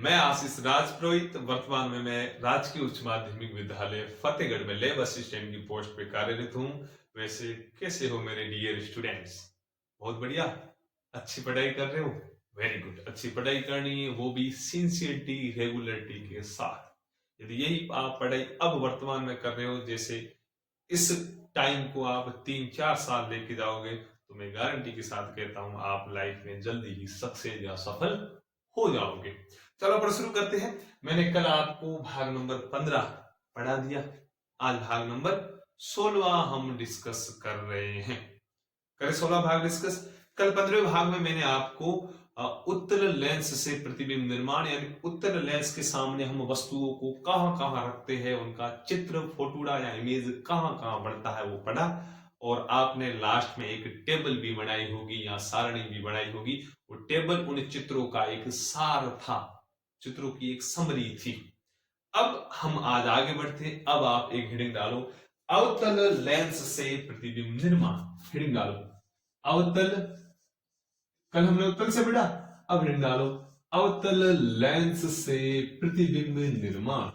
मैं आशीष राजपुरोहित वर्तमान में मैं राजकीय उच्च माध्यमिक विद्यालय फतेहगढ़ में लैब असिस्टेंट की पोस्ट पे कार्यरत हूँ। वैसे कैसे हो मेरे डियर स्टूडेंट्स? बहुत बढ़िया, अच्छी पढ़ाई कर रहे हो? Very good. अच्छी पढ़ाई करनी है, वो भी सिंसियरिटी रेगुलरिटी के साथ। यदि यही आप पढ़ाई अब वर्तमान में कर रहे हो, जैसे इस टाइम को आप 3-4 साल लेके जाओगे, तो मैं गारंटी के साथ कहता हूं आप लाइफ में जल्दी ही सक्सेस या सफल हो जाओगे। चलो पर शुरू करते हैं। मैंने कल आपको भाग नंबर 15 पढ़ा दिया। आज भाग नंबर 16 हम डिस्कस कर रहे हैं। करें 16 भाग डिस्कस। कल 15वें भाग में मैंने आपको उत्तल लेंस से प्रतिबिंब निर्माण, यानी उत्तल लेंस के सामने हम वस्तुओं को कहां कहां रखते हैं, उनका चित्र, फोटोड़ा या इमेज कहां कहां बढ़ता है वो पढ़ा। और आपने लास्ट में एक टेबल भी बनाई होगी या सारणी भी बनाई होगी। वो टेबल उन चित्रों का एक सार था, चित्रों की एक समरी थी। अब हम आज आगे बढ़ते हैं। अब आप एक हेडिंग डालो, अवतल लेंस से प्रतिबिंब निर्माण। हेडिंग डालो अवतल, कल हमने उत्तल से पढ़ा, अब हेडिंग डालो अवतल लेंस से प्रतिबिंब निर्माण।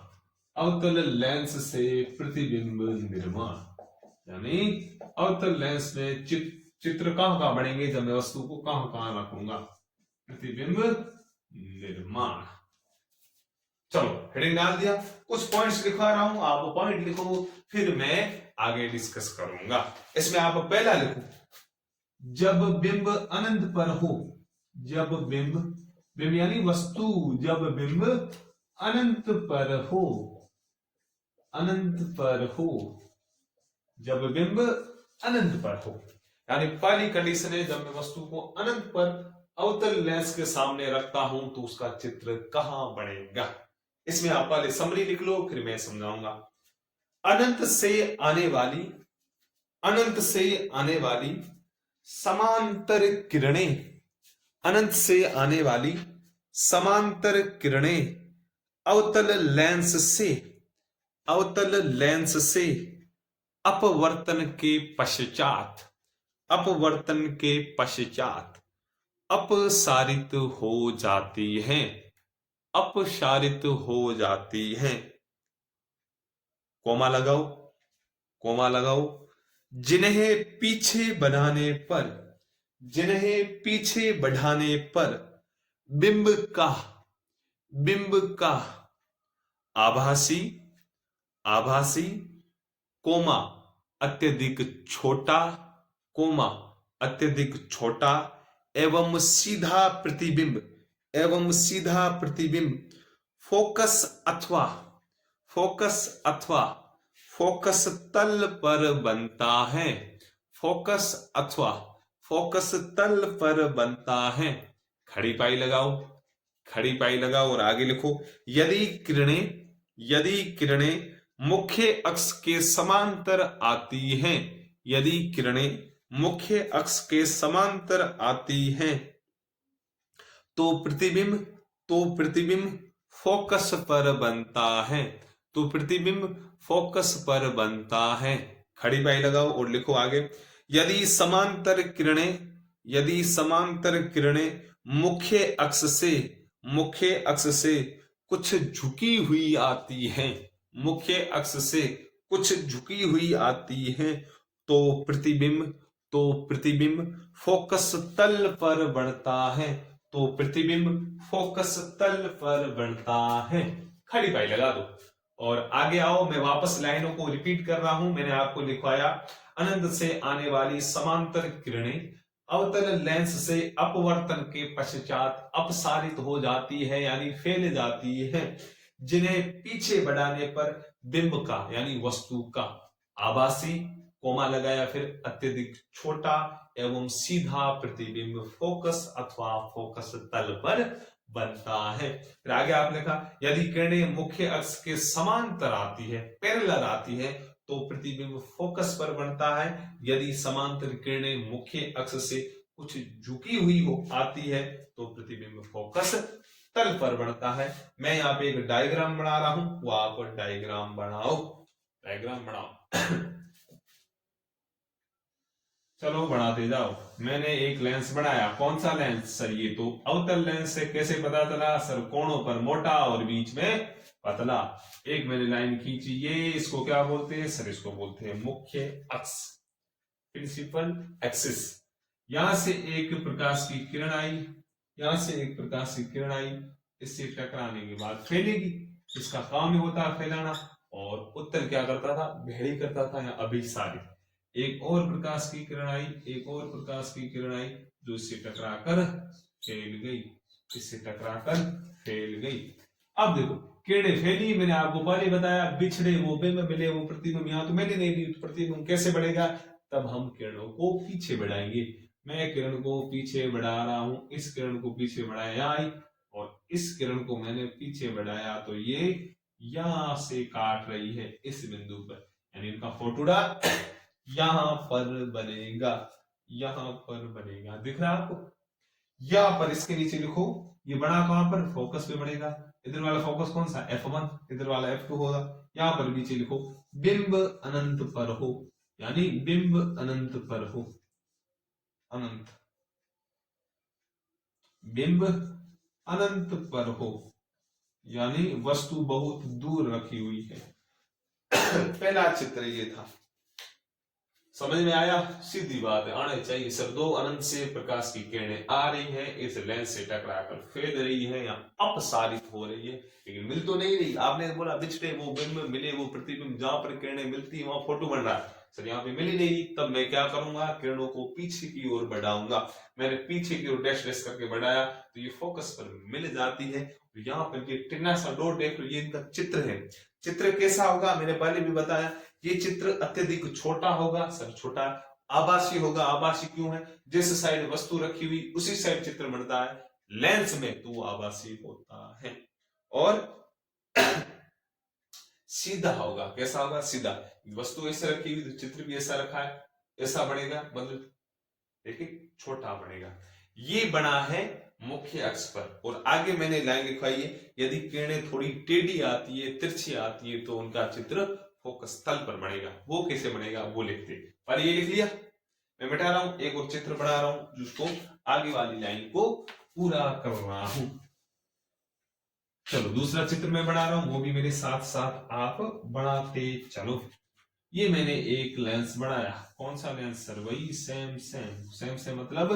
अवतल लेंस से प्रतिबिंब निर्माण, यानी अवतल लेंस में चित्र कहां कहां बनेंगे जब मैं वस्तु को कहां कहां रखूंगा। प्रतिबिंब निर्माण। चलो हेडिंग डाल दिया, कुछ पॉइंट्स लिखवा रहा हूं, आप पॉइंट लिखो, फिर मैं आगे डिस्कस करूंगा। इसमें आप पहला लिखो, जब बिंब अनंत पर हो। जब बिंब, बिंब यानी वस्तु, जब बिंब अनंत पर हो, अनंत पर हो, जब बिंब अनंत पर हो, यानी पहली कंडीशन है जब मैं वस्तु को अनंत पर अवतल लेंस के सामने रखता हूं तो उसका चित्र कहां बनेगा। इसमें आप पहले समरी लिख लो, फिर मैं समझाऊंगा। अनंत से आने वाली, अनंत से आने वाली समांतर किरणें, अनंत से आने वाली समांतर किरणें अवतल लेंस से, अवतल लेंस से अपवर्तन के पश्चात, अपवर्तन के पश्चात अपसारित हो जाती हैं, अपसारित हो जाती हैं। कोमा लगाओ, कोमा लगाओ। जिन्हें पीछे बढ़ाने पर, जिन्हें पीछे बढ़ाने पर बिंब का, बिंब का आभासी, आभासी, कोमा अत्यधिक छोटा, कोमा अत्यधिक छोटा एवं सीधा प्रतिबिंब, एवं सीधा प्रतिबिंब फोकस अथवा, फोकस अथवा फोकस तल पर बनता है, फोकस अथवा फोकस तल पर बनता है। खड़ी पाई लगाओ, खड़ी पाई लगाओ और आगे लिखो, यदि किरणें, यदि किरणें मुख्य अक्ष के समांतर आती हैं, यदि किरणें मुख्य अक्ष के समांतर आती हैं तो प्रतिबिंब, तो प्रतिबिंब फोकस पर बनता है, तो प्रतिबिंब फोकस पर बनता है। खड़ी पाई लगाओ और लिखो आगे, यदि समांतर किरणें, यदि समांतर किरणें मुख्य अक्ष से, मुख्य अक्ष से कुछ झुकी हुई आती हैं, मुख्य अक्ष से कुछ झुकी हुई आती हैं तो प्रतिबिंब, तो प्रतिबिंब फोकस तल पर बढ़ता है, तो प्रतिबिंब फोकस तल पर बढ़ता है। खड़ी पाई लगा दो और आगे आओ। मैं वापस लाइनों को रिपीट कर रहा हूं। मैंने आपको लिखवाया, अनंत से आने वाली समांतर किरणें अवतल लेंस से अपवर्तन के पश्चात अपसारित हो जाती है, यानी फैल जाती है। जिन्हें पीछे बढ़ाने पर बिंब का, यानी वस्तु का आभासी, कोमा लगाया, फिर अत्यधिक छोटा एवं सीधा प्रतिबिंब फोकस अथवा फोकस तल पर बनता है। फिर आगे आपने लिखा, यदि किरणें मुख्य अक्ष के समांतर आती है, पैरेलल आती है तो प्रतिबिंब फोकस पर बनता है। यदि समांतर किरणें मुख्य अक्ष से कुछ झुकी हुई हो आती है तो प्रतिबिंब फोकस तल पर बनता है। मैं यहाँ पे एक डायग्राम बना रहा हूं, वो आप डायग्राम बनाओ, डायग्राम बनाओ। चलो बढ़ाते जाओ। मैंने एक लेंस बनाया, कौन सा लेंस सर? ये तो अवतल लेंस से कैसे पता चला सर? कोणों पर मोटा और बीच में पतला। एक मैंने लाइन खींची, ये इसको क्या बोलते हैं सर? इसको बोलते हैं मुख्य अक्ष, प्रिंसिपल एक्सिस। यहां से एक प्रकाश की किरण आई, यहां से एक प्रकाश की किरण आई, इससे टकराने के बाद फैलेगी। इसका काम ही होता है फैलाना। और उत्तल क्या करता था? भेड़ी करता था या अभिसारित। एक और प्रकाश की किरण आई, एक और प्रकाश की किरण आई, जो इससे टकराकर फैल गई, इससे टकराकर फैल गई। अब देखो किरणें फैली, मैंने आपको पहले बताया, बिछड़े वो बिंब मिले वो प्रतिबिंब। यहां तो मैंने नहीं दी, प्रतिबिंब कैसे बढ़ेगा? तब हम किरणों को पीछे बढ़ाएंगे। मैं किरण को पीछे बढ़ा रहा हूं, इस किरण को पीछे बढ़ाया, यहाँ आई, और इस किरण को मैंने पीछे बढ़ाया तो ये यहां से काट रही है इस बिंदु पर, यानी इनका फोटोडा यहां पर बनेगा, यहां पर बनेगा। दिख रहा है आपको? यहां पर इसके नीचे लिखो, ये बड़ा कहां पर? फोकस पे बढ़ेगा। इधर वाला फोकस कौन सा? F1, इधर वाला F2 होगा। यहां पर नीचे लिखो बिंब अनंत पर हो, यानी बिंब अनंत पर हो, अनंत, बिंब अनंत पर हो, यानी वस्तु बहुत दूर रखी हुई है। पहला चित्र ये था, समझ में आया? सीधी बात है, आने चाहिए सर। दो अनंत से प्रकाश की किरणें आ रही है, इस लेंस से टकराकर फैल रही है या अपसारित हो रही है, लेकिन मिल तो नहीं रही। आपने बोला बिछड़े वो बिंब मिले वो प्रतिबिंब, जहां पर किरणें मिलती वहां फोटो बन रहा है सर, यहाँ पे मिल ही नहीं। तब मैं क्या करूंगा? किरणों को पीछे की ओर बढ़ाऊंगा। मैंने पीछे की ओर डैश डैश करके बढ़ाया तो ये फोकस पर मिल जाती है। यहाँ पर ये टिन्ना सा डॉट देख लो, ये इनका चित्र है। चित्र कैसा होगा? मैंने पहले भी बताया, ये चित्र अत्यधिक छोटा होगा सर, छोटा आभासी होगा। आभासी क्यों है? जिस साइड वस्तु रखी हुई उसी साइड चित्र बनता है, लेंस में तो वो आभासी होता है। और सीधा होगा, कैसा होगा? सीधा। वस्तु ऐसे रखी हुई तो चित्र भी ऐसा रखा है, ऐसा बनेगा, मतलब देखिए छोटा बनेगा। ये बना है मुख्य अक्ष पर। और आगे मैंने लाइन लिखवाई है, यदि किरणें थोड़ी टेढ़ी आती है, तिरछी आती है, तो उनका चित्र फोकस तल पर बनेगा। वो कैसे बनेगा वो लिखते। पर ये लिख लिया, मैं मिटा रहा हूं, एक और चित्र बना रहा हूं जिसको आगे वाली लाइन को पूरा कर रहा हूं। चलो दूसरा चित्र मैं बना रहा हूं, वो भी मेरे साथ साथ आप बनाते चलो। ये मैंने एक लेंस बनाया, कौन सा लेंस सर? वही सेम से मतलब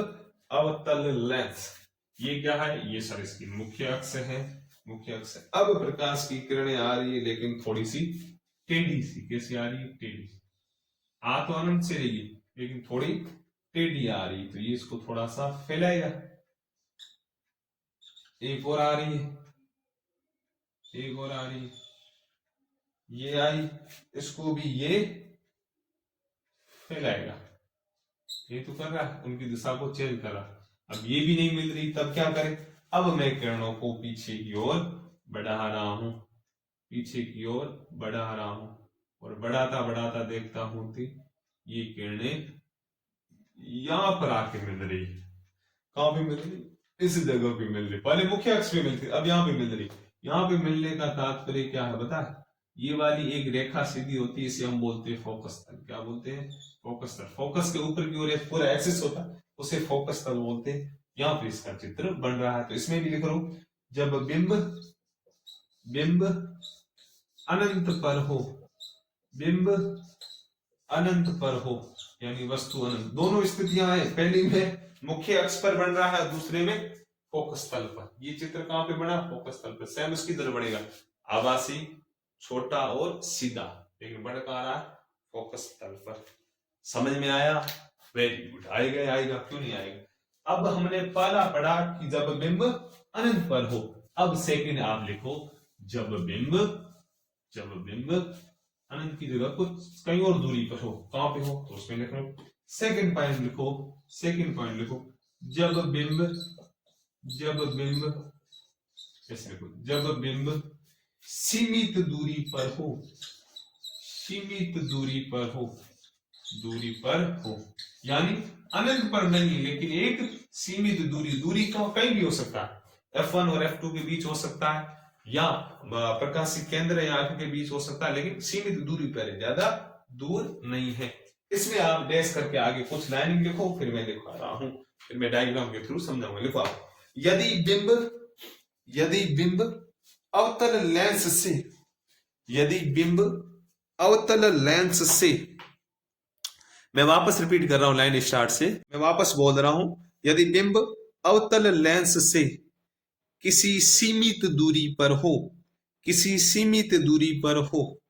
अवतल लेंस। ये क्या है? ये सर इसकी मुख्य अक्ष है, मुख्य अक्ष। अब प्रकाश की किरणें आ रही है, लेकिन थोड़ी सी टेढ़ी सी। कैसी आ रही है? टेढ़ी। आ तो अनंत से रही है, लेकिन थोड़ी टेढ़ी आ रही, तो ये इसको थोड़ा सा फैलाएगा। एक और आ रही है, एक और आ रही है, ये आई, इसको भी ये फैलाएगा। ये तो कर रहा है, उनकी दिशा को चेंज कर रहा। अब ये भी नहीं मिल रही, तब क्या करें? अब मैं किरणों को पीछे की ओर बढ़ा रहा हूं, पीछे की ओर बढ़ा रहा हूं, और बढ़ाता बढ़ाता देखता हूं कि ये किरणें यहां पर आके मिल रही। कहां पे मिल रही? इस जगह पे मिल रही। पहले मुख्य अक्ष पे मिलती, अब यहाँ पे मिल रही। यहाँ पे मिलने का तात्पर्य क्या है बता? ये वाली एक रेखा सीधी होती है, इसे हम बोलते हैं फोकस तल। क्या बोलते हैं? फोकस तल। फोकस के ऊपर की ओर एक पूरा एक्सिस होता है, उसे फोकस तल बोलते हैं। यहाँ पे इसका चित्र बन रहा है, तो इसमें भी लिख रहा हूं, जब बिंब अनंत पर हो, बिंब अनंत पर हो, यानी वस्तु अनंत। दोनों स्थितियां हैं, पहली में मुख्य अक्ष पर बन रहा है, दूसरे में फोकस तल पर। ये चित्र कहां पे बना? फोकस तल पर। सेम इसकी तरह बनेगा, आभासी, छोटा और सीधा, लेकिन बढ़ कहां रहा? फोकस तल पर। समझ में आया? Very good. आएगा आएगा, क्यों नहीं आएगा? अब हमने पहला पढ़ा कि जब बिंब अनंत पर हो। अब सेकंड आप लिखो, जब बिंब अनंत की जगह कुछ कहीं और दूरी पर हो। कहां पे हो? तो उसमें लिख लो सेकंड पॉइंट लिखो, सेकंड पॉइंट लिखो, जब बिंब ऐसे लिखो, जब बिंब सीमित दूरी पर हो, सीमित दूरी पर हो, दूरी पर हो, यानी अनंत पर नहीं, लेकिन एक सीमित दूरी। दूरी का कहीं भी हो सकता है, F1 और F2 के बीच हो सकता है, या प्रकाशिक केंद्र या F के बीच हो सकता है, लेकिन सीमित दूरी पर है, ज्यादा दूर नहीं है। इसमें आप डैश करके आगे कुछ लाइनिंग लिखो, फिर मैं लिखवा रहा हूं, फिर मैं डायग्राम के थ्रू समझाऊंगा। लिखो आप, यदि बिंब अवतल लेंस से, यदि बिंब अवतल लेंस से, मैं वापस रिपीट कर रहा हूं लाइन स्टार्ट से, मैं वापस बोल रहा हूं, यदि बिंब अवतल लेंस से किसी सीमित दूरी पर हो, किसी सीमित दूरी पर हो,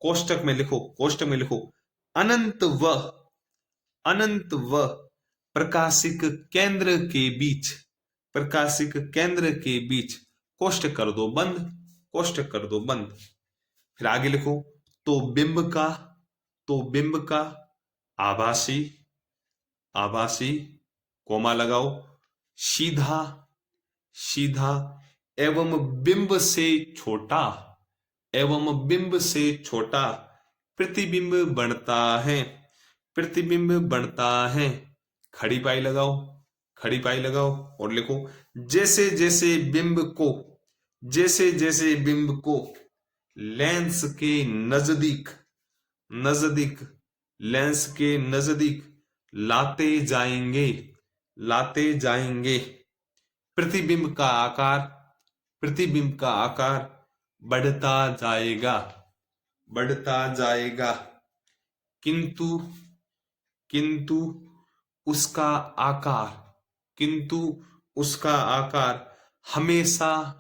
कोष्टक में लिखो, कोष्टक में लिखो, अनंत व प्रकाशिक केंद्र के बीच, प्रकाशिक केंद्र के बीच, कोष्टक कर दो बंद, कोष्टक कर दो बंद। फिर आगे लिखो, तो बिंब का आभासी, आभासी, कोमा लगाओ, सीधा सीधा एवं बिंब से छोटा, एवं बिंब से छोटा प्रतिबिंब बनता है, प्रतिबिंब बनता है। खड़ी पाई लगाओ, खड़ी पाई लगाओ और लिखो, जैसे जैसे बिंब को, जैसे जैसे बिंब को लेंस के नजदीक, नजदीक, लेंस के नजदीक लाते जाएंगे, लाते जाएंगे, प्रतिबिंब का आकार, प्रतिबिंब का आकार बढ़ता जाएगा, बढ़ता जाएगा, किंतु किंतु उसका आकार, किंतु उसका आकार हमेशा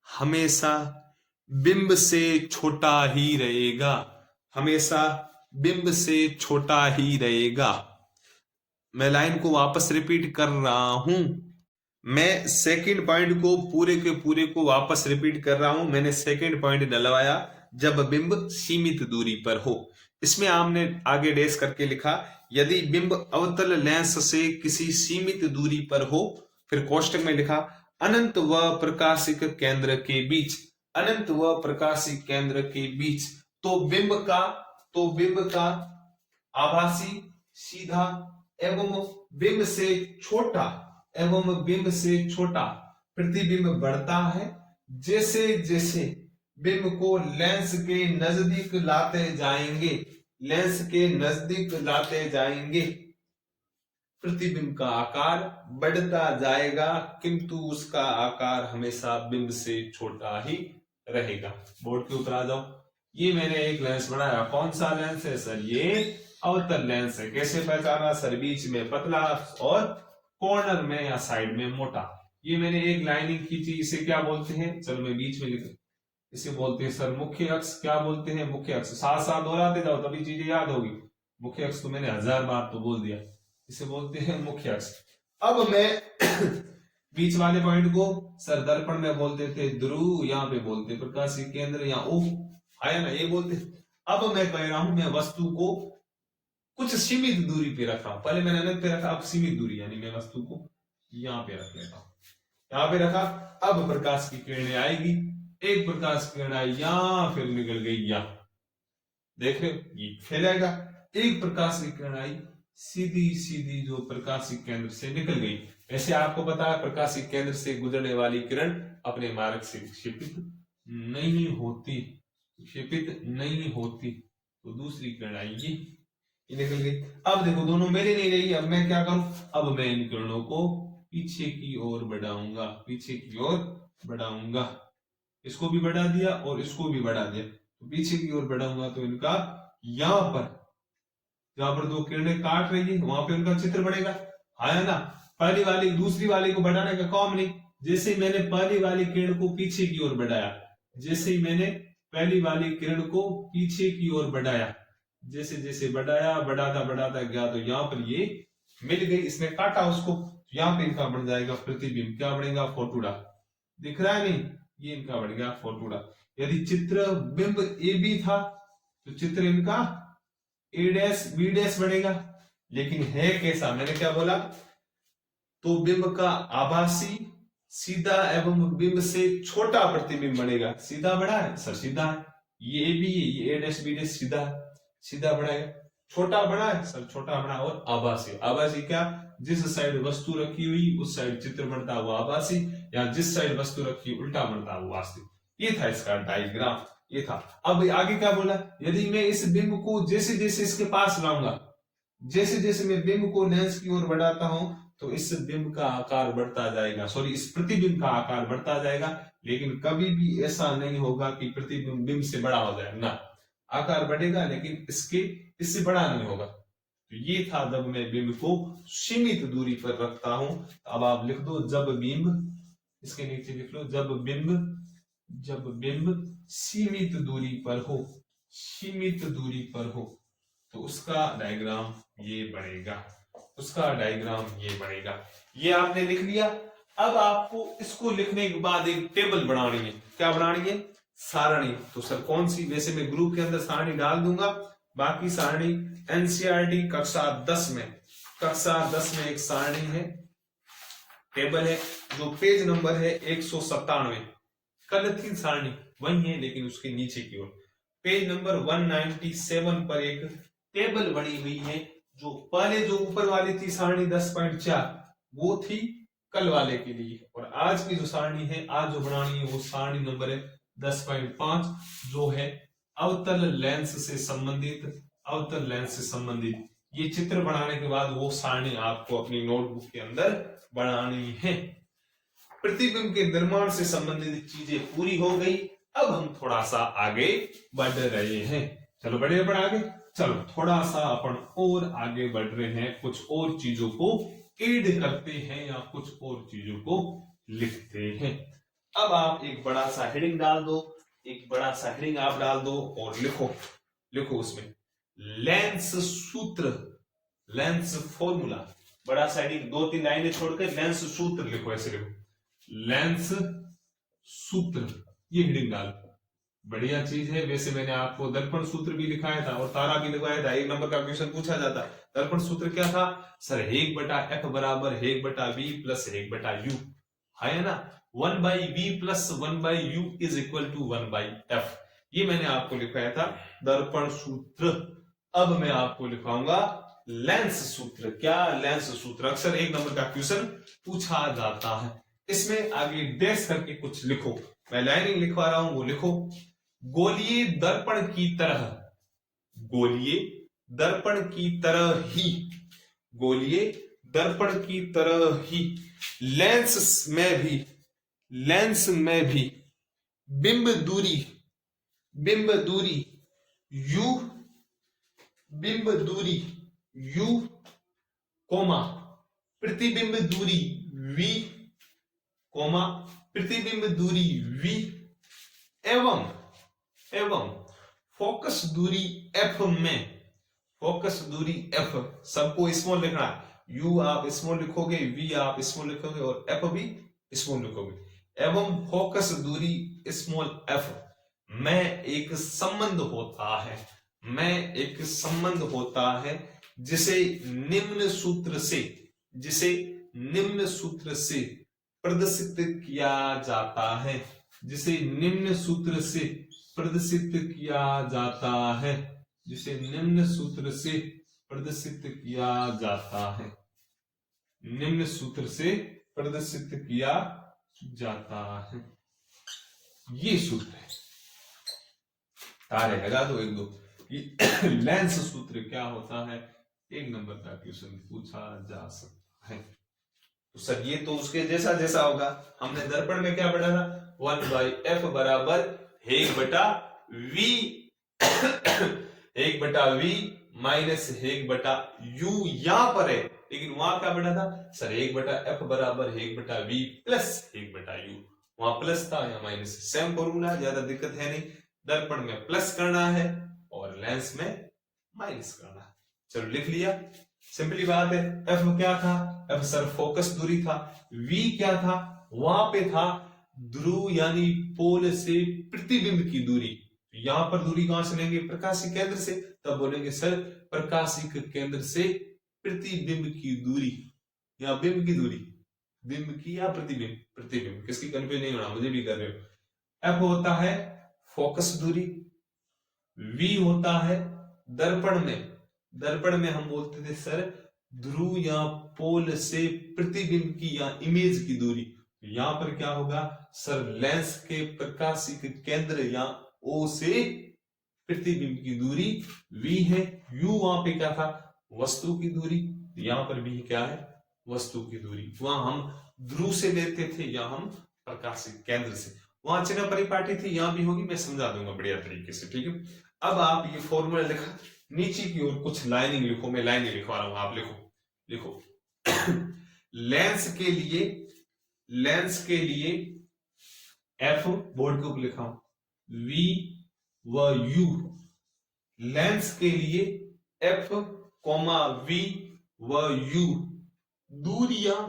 हमेशा बिंब से छोटा ही रहेगा, हमेशा बिंब से छोटा ही रहेगा। मैं लाइन को वापस रिपीट कर रहा हूं, मैं सेकंड पॉइंट को पूरे के पूरे को वापस रिपीट कर रहा हूं। मैंने सेकंड पॉइंट डलवाया, जब बिंब सीमित दूरी पर हो। इसमें आपने आगे डैश करके लिखा, यदि बिंब अवतल लेंस से किसी सीमित दूरी पर हो, फिर कोष्टक में लिखा, अनंत व प्रकाशिक केंद्र के बीच, अनंत व प्रकाशिक केंद्र के बीच, तो बिंब का आभासी, सीधा एवं बिंब से छोटा, एवं बिंब से छोटा प्रतिबिंब बढ़ता है, जैसे जैसे बिंब को लेंस के नजदीक लाते जाएंगे, लेंस के नजदीक लाते जाएंगे, प्रतिबिंब का आकार बढ़ता जाएगा, किंतु उसका आकार हमेशा बिंब से छोटा ही रहेगा। बोर्ड के ऊपर आ जाओ। ये मैंने एक लेंस बनाया, कौन सा लेंस है सर? ये अवतल लेंस है। कैसे पहचाना सर? बीच में पतला और कॉर्नर में या साइड में मोटा। ये मैंने एक लाइनिंग खींची, इसे क्या बोलते हैं? चलो मैं बीच में लिख, इसे बोलते हैं सर मुख्य अक्ष। क्या बोलते हैं? मुख्य अक्ष। साथ साथ दोहराते जाओ तभी चीजें याद होगी। मुख्य अक्ष तो मैंने 1000 बार तो बोल दिया, इसे बोलते हैं मुख्य अक्ष। अब मैं बीच वाले पॉइंट को सर दर्पण में बोलते थे ध्रुव, यहाँ पे बोलते प्रकाशिक केंद्र, यहाँ ओ आया ना, ये बोलते। अब मैं कह रहा हूं, मैं वस्तु को कुछ सीमित दूरी पे रखा, पहले मैंने अलग पे रखा, अब सीमित दूरी, यानी मैं वस्तु को यहाँ पे रख लेता हूं, यहाँ पे रखा। अब प्रकाश की किरणें आएगी, एक प्रकाश की किरण आई यहां, फिर निकल गई यहां, देख रहे हो ये फैलेगा। एक प्रकाश की किरण आई, सीधी सीधी जो प्रकाशिक केंद्र से निकल गई। वैसे आपको पता है प्रकाशिक केंद्र से गुजरने वाली किरण अपने मार्ग से विक्षेपित नहीं होती, विक्षेपित नहीं होती। तो दूसरी किरण आएगी, ये निकल गई। अब देखो दोनों मेरे नहीं रही, अब मैं क्या करूं? अब मैं इन किरणों को पीछे की ओर बढ़ाऊंगा, पीछे की ओर बढ़ाऊंगा। इसको भी बढ़ा दिया और इसको भी बढ़ा दिया, तो पीछे की ओर बढ़ाऊंगा तो इनका यहां पर, जहां पर दो किरणें काट रही है वहां पे उनका चित्र बनेगा, है ना। पहली वाली दूसरी वाली को बढ़ाने का काम नहीं। जैसे ही मैंने पहली वाली किरण को पीछे की ओर बढ़ाया, जैसे ही मैंने पहली वाली किरण को पीछे की ओर बढ़ाया, जैसे जैसे बढ़ाया, बढ़ाता बढ़ाता गया, तो यहाँ पर ये मिल गई, इसने काटा उसको, यहाँ पे इनका बन जाएगा प्रतिबिंब। क्या बनेगा? फोटोडा। दिख रहा है नहीं? ये इनका बन गया फोटोडा। यदि चित्र बिंब ए बी था तो चित्र इनका ए डैश बी डैश बनेगा। लेकिन है कैसा? मैंने क्या बोला? तो बिंब का आभासी, सीधा एवं बिंब से छोटा प्रतिबिंब बनेगा। सीधा बड़ा है सर? सीधा है। ये ए बी है, ये ए डैश बी डैश सीधा है, सीधा बड़ा है। छोटा बड़ा है सर? छोटा बड़ा। और आभासी, आभासी क्या? जिस साइड वस्तु रखी हुई उस साइड चित्र बनता हुआ आभासी, या जिस साइड वस्तु रखी उल्टा बनता हुआ वास्तविक। ये था इसका डायग्राम। ये था। अब आगे क्या बोला, यदि मैं इस बिंब को जैसे जैसे इसके पास लाऊंगा, जैसे जैसे मैं बिंब को लेंस की ओर बढ़ाता हूं तो इस बिंब का आकार बढ़ता जाएगा, सॉरी इस प्रतिबिंब का आकार बढ़ता जाएगा, लेकिन कभी भी ऐसा नहीं होगा कि प्रतिबिंब बिंब से बड़ा हो जाए ना, आकार बढ़ेगा लेकिन इससे बड़ा नहीं होगा। तो ये था जब मैं बिंब को सीमित दूरी पर रखता हूं। अब आप लिख दो जब बिंब, इसके नीचे लिख लो जब बिंब सीमित दूरी पर हो, सीमित दूरी पर हो तो उसका डायग्राम ये बनेगा, उसका डायग्राम ये बनेगा। ये आपने लिख लिया। अब आपको इसको लिखने के बाद एक टेबल बनानी है। क्या बनानी है? सारणी। तो सर कौन सी? वैसे मैं ग्रुप के अंदर सारणी डाल दूंगा, बाकी सारणी एनसीईआरटी कक्षा 10 में एक सारणी है, टेबल है जो पेज नंबर है 197। कल थी सारणी वही है लेकिन उसके नीचे की ओर पेज नंबर 197 पर एक टेबल बनी हुई है। जो पहले जो ऊपर वाली थी सारणी 10.4 वो थी कल वाले के लिए, और आज की जो सारणी है, आज जो बनानी है वो सारणी नंबर है 10.5 जो है अवतल लेंस से संबंधित, अवतल लेंस से संबंधित। ये चित्र बनाने के बाद वो सारणी आपको अपनी नोटबुक के अंदर बनानी है। प्रतिबिंब के निर्माण से संबंधित चीजें पूरी हो गई। अब हम थोड़ा सा आगे बढ़ रहे हैं। चलो बढ़े बढ़ आगे, चलो थोड़ा सा अपन और आगे बढ़ रहे हैं, कुछ और चीजों को ऐड करते हैं या कुछ और चीजों को लिखते हैं। अब आप एक बड़ा सा हेडिंग डाल दो, एक बड़ा सा हेडिंग आप डाल दो और लिखो उसमें लेंस सूत्र, लेंस फॉर्मूला। बड़ा सा हेडिंग 2-3 लाइनें छोड़कर लेंस सूत्र लिखो, ऐसे लिखो लेंस सूत्र, ये हेडिंग डाल। बढ़िया चीज है। वैसे मैंने आपको दर्पण सूत्र भी लिखाया था और तारा भी लिखवाया था, 1 नंबर का क्वेश्चन पूछा जाता। दर्पण सूत्र क्या था सर? 1/f बराबर 1/v प्लस 1/u है ना, 1/v plus 1/u is equal to 1/f। ये मैंने आपको लिखवाया था दर्पण सूत्र। अब मैं आपको लिखवाऊंगा लेंस सूत्र। क्या? लेंस सूत्र अक्सर 1 नंबर का क्वेश्चन पूछा जाता है। इसमें आगे डैश करके कुछ लिखो, मैं लाइनिंग लिखवा रहा हूं वो लिखो। गोलीय दर्पण की तरह, गोलीय दर्पण की तरह ही, गोलीय दर्पण की तरह ही लेंस में भी बिंब दूरी u कोमा प्रतिबिंब दूरी v कोमा प्रतिबिंब दूरी v एवं फोकस दूरी f में, फोकस दूरी f सबको स्मॉल लिखना, u आप स्मॉल लिखोगे, v आप स्मॉल लिखोगे और f भी स्मॉल लिखोगे। एवं फोकस दूरी स्मॉल f में एक संबंध होता है, जिसे निम्न सूत्र से प्रदर्शित किया जाता है, जिसे निम्न सूत्र से प्रदर्शित किया जाता है, जिसे निम्न सूत्र से प्रदर्शित किया जाता है, निम्न सूत्र से प्रदर्शित किया जाता है। ये सूत्र है, तारे लगा दो 1-2। लेंस सूत्र क्या होता है? 1 नंबर का क्वेश्चन पूछा जा सकता है। तो सर ये तो उसके जैसा जैसा होगा। हमने दर्पण में क्या पढ़ा था? 1/f बराबर 1/v 1/v माइनस 1/u यहां पर है, लेकिन वहां क्या पढ़ा था सर? 1/f बराबर 1/v प्लस 1/u, वहां प्लस था या माइनस, सेम फॉर्मूला, ज्यादा दिक्कत है नहीं। दर्पण में प्लस करना है और लेंस में माइनस करना है। चलो लिख लिया, सिंपली बात है। f क्या था? f सर फोकस दूरी था। v क्या था? वहां पे था ध्रुव यानी पोल से प्रतिबिंब की दूरी। यहां पर दूरी कहां से लेंगे? प्रकाशिक केंद्र से। तब बोलेंगे सर प्रकाशिक केंद्र से प्रतिबिंब की दूरी या बिंब की दूरी, बिंब की या प्रतिबिंब, प्रतिबिंब किसकी कंफ्यूज नहीं होना, मुझे भी कर रहे हो। f होता है फोकस दूरी, v होता है दर्पण में हम बोलते थे सर ध्रुव या पोल से प्रतिबिंब की या इमेज की दूरी। यहां पर क्या होगा सर? लेंस के प्रकाशिक केंद्र या O से प्रतिबिंब की दूरी v है। u वहां पे क्या था, वस्तु की दूरी, यहां पर v क्या है, वस्तु की दूरी। वहां हम ध्रुव से लेते थे, या हम प्रकाशिक केंद्र से। वहां चिन्ह परिपाटी थी, यहां भी होगी, मैं समझा दूंगा बढ़िया तरीके से, ठीक है। अब आप ये फॉर्मूला लिखा, नीचे की ओर कुछ लाइनिंग लिखो, मैं लाइनिंग लिखवा रहा हूं, आप लिखो लेंस के लिए एफ बोर्ड के ऊपर लिखा हूं, वी व यू। लेंस के लिए एफ कॉमा वी व यू। दूरियां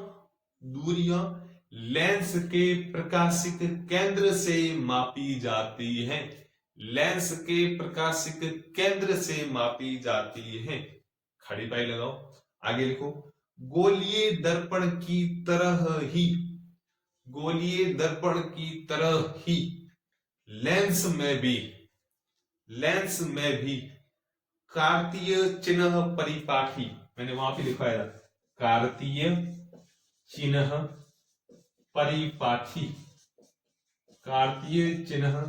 लेंस के प्रकाशिक केंद्र से मापी जाती हैं। लेंस के प्रकाशिक केंद्र से मापी जाती हैं। खड़ी पाई लगाओ, आगे लिखो, गोलीय दर्पण की तरह ही, गोलीय दर्पण की तरह ही लेंस में भी कार्तीय चिन्ह परिपाठी, मैंने वहां पे लिखवाया कार्तीय चिन्ह परिपाठी, कार्तीय चिन्ह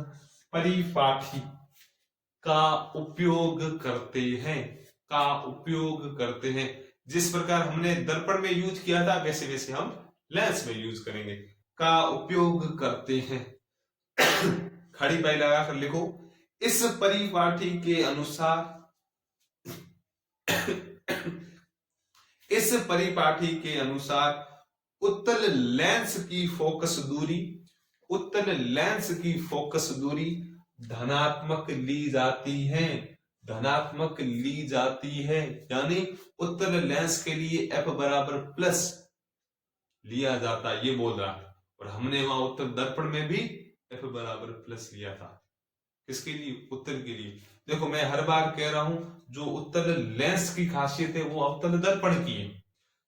परिपाठी का उपयोग करते हैं। जिस प्रकार हमने दर्पण में यूज किया था, वैसे वैसे हम लेंस में यूज करेंगे। का उपयोग करते हैं। खड़ी पाई लगाकर लिखो, इस परिपाठी के अनुसार इस परिपाठी के अनुसार उत्तल लेंस की फोकस दूरी धनात्मक ली जाती है। यानी उत्तल लेंस के लिए f बराबर प्लस लिया जाता है, ये बोल रहा है। और हमने वहां उत्तल दर्पण में भी f बराबर प्लस लिया था। किसके लिए, उत्तल के लिए। देखो मैं हर बार कह रहा हूं, जो उत्तल लेंस की खासियत है वो अवतल दर्पण की है,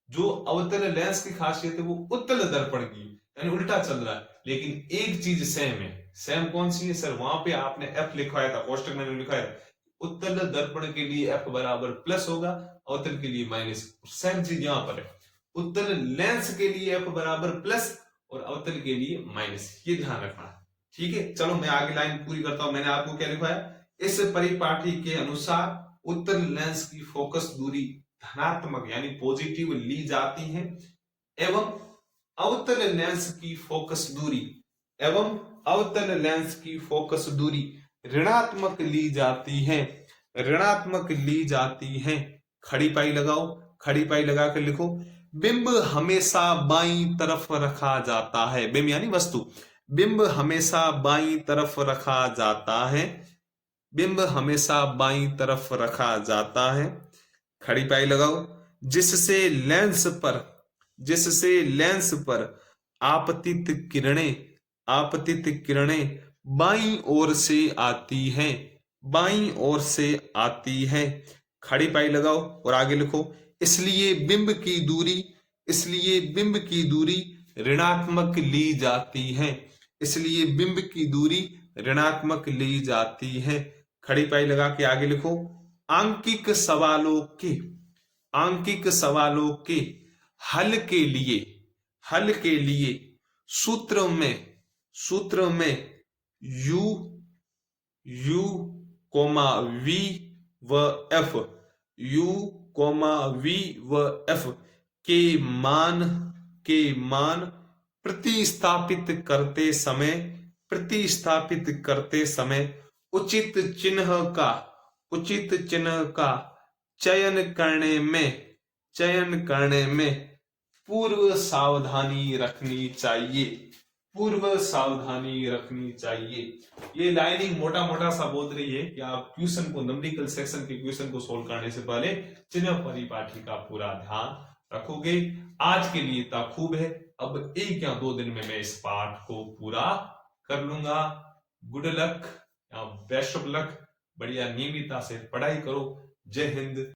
जो अवतल लेंस की खासियत है वो उत्तल दर्पण की, यानी उल्टा चल रहा है। लेकिन एक चीज सेम है। सेम कौन सी है सर, वहां पे आपने एफ लिखवाया था, कोष्टक मैंने लिखवाया था, उत्तल दर्पण के लिए एफ बराबर प्लस होगा, अवतल के लिए माइनस। सेम चीज यहां पर है, उत्तल लेंस के लिए एफ बराबर प्लस और अवतल के लिए माइनस, ये ध्यान रखना, ठीक है। चलो मैं आगे लाइन पूरी करता हूं। मैंने आपको क्या लिखवाया, इस परिपाठी के अनुसार उत्तल लेंस की फोकस दूरी धनात्मक यानी पॉजिटिव ली जाती है, एवं अवतल लेंस की फोकस दूरी ऋणात्मक ली जाती है। खड़ी पाई लगाओ, खड़ी पाई लगाकर लिखो, बिंब हमेशा बाईं तरफ रखा जाता है। बिंब यानी वस्तु, बिंब हमेशा बाईं तरफ रखा जाता है। खड़ी पाई लगाओ, जिससे लेंस पर आपतित किरणें बाईं ओर से आती हैं। खड़ी पाई लगाओ और आगे लिखो, इसलिए बिंब की दूरी ऋणात्मक ली जाती है। खड़ी पाई लगा के आगे लिखो, आंकिक सवालों के हल के लिए सूत्र में u, v व f के मान प्रतिस्थापित करते समय उचित चिन्ह का चयन करने में पूर्व सावधानी रखनी चाहिए। ये लाइनिंग मोटा मोटा सा बोल रही है कि आप क्वेश्चन को, न्यूमेरिकल सेक्शन के क्वेश्चन को सोल्व करने से पहले चिन्ह परिपाठी का पूरा ध्यान रखोगे। आज के लिए इतना खूब है, अब 1 या 2 दिन में मैं इस पाठ को पूरा कर लूंगा। गुड लक या बेस्ट ऑफ लक, बढ़िया नियमितता से पढ़ाई करो। जय हिंद।